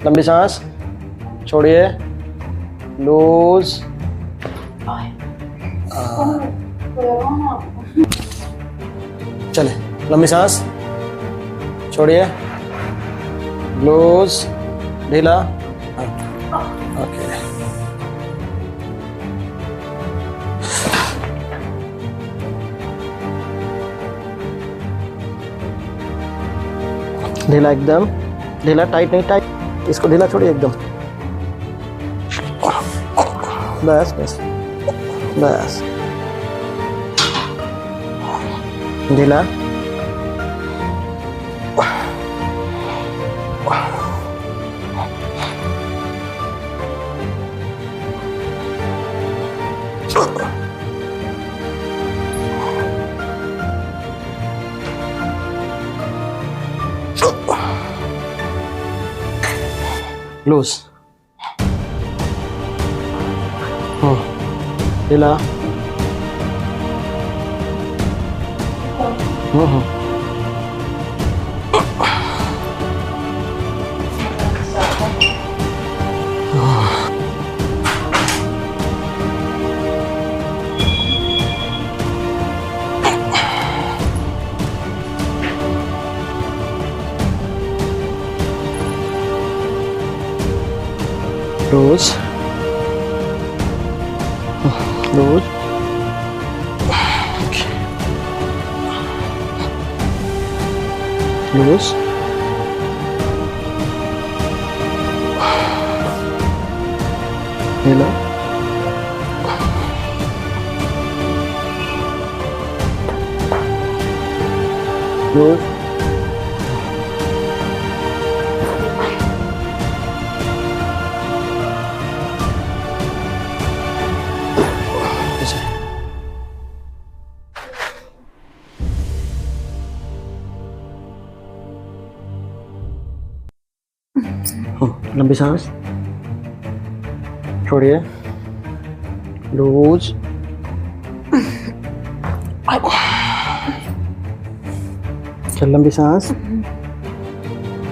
लंबी सांस छोड़िए, लूज। चले, लंबी सांस छोड़िए, लूज, ढीला। ओके, ढीला एकदम, ढीला, टाइट नहीं, टाइट, इसको ढीला छोड़िए एकदम। बस बस बस, ढीला, लूज, ढीला, लूज, लूज, लूज, ढीला, लूज, लंबी सांस छोड़िए, लूज, चल, लंबी सांस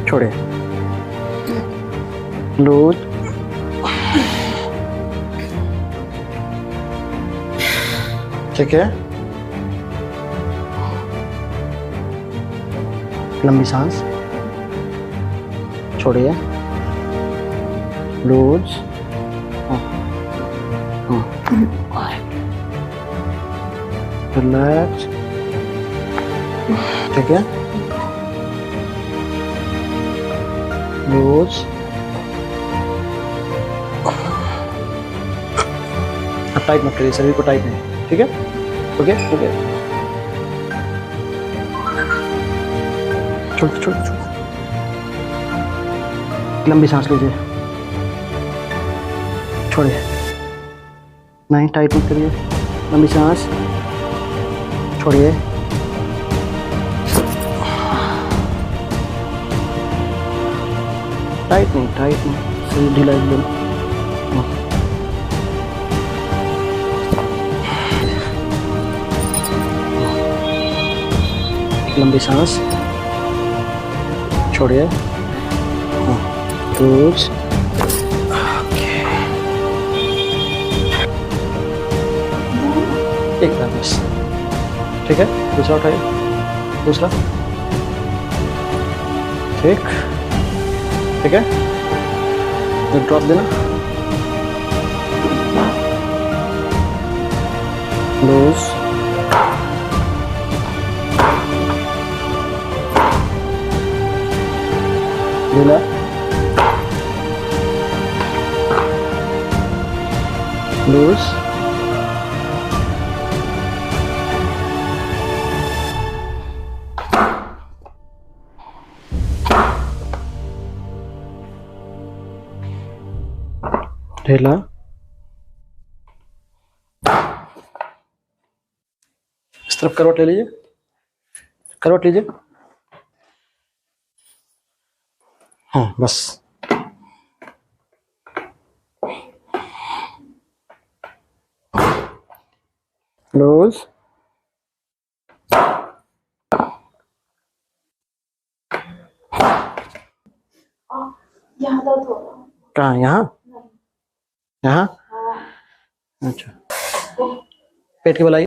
छोड़िए, लूज, ठीक है, लंबी सांस छोड़िए, लूज, रिलैक्स, ठीक है, लूज, अब टाइट मत करिए, शरीर को टाइट नहीं, ठीक है, ओके ओके, छोड़ छोड़ छोड़, लंबी सांस लीजिए, छोड़िए, नहीं, टाइट मत करिए, लंबी सांस छोड़िए, टाइट नहीं, टाइट नहीं, शरीर ढीला एकदम, लंबी सांस छोड़िए, लूज, एक बार बस, ठीक है, दूसरा उठाइए, दूसरा, ठीक, ठीक है, एक ड्रॉप देना, लूज, ढीला, लूज, ढीला, इस तरफ करवट ले लीजिए, करवट लीजिए, हाँ बस, लूज, यहाँ दर्द हो रहा है। कहाँ? यहाँ? नहीं। यहाँ? हाँ। अच्छा, पेट के बल आइए।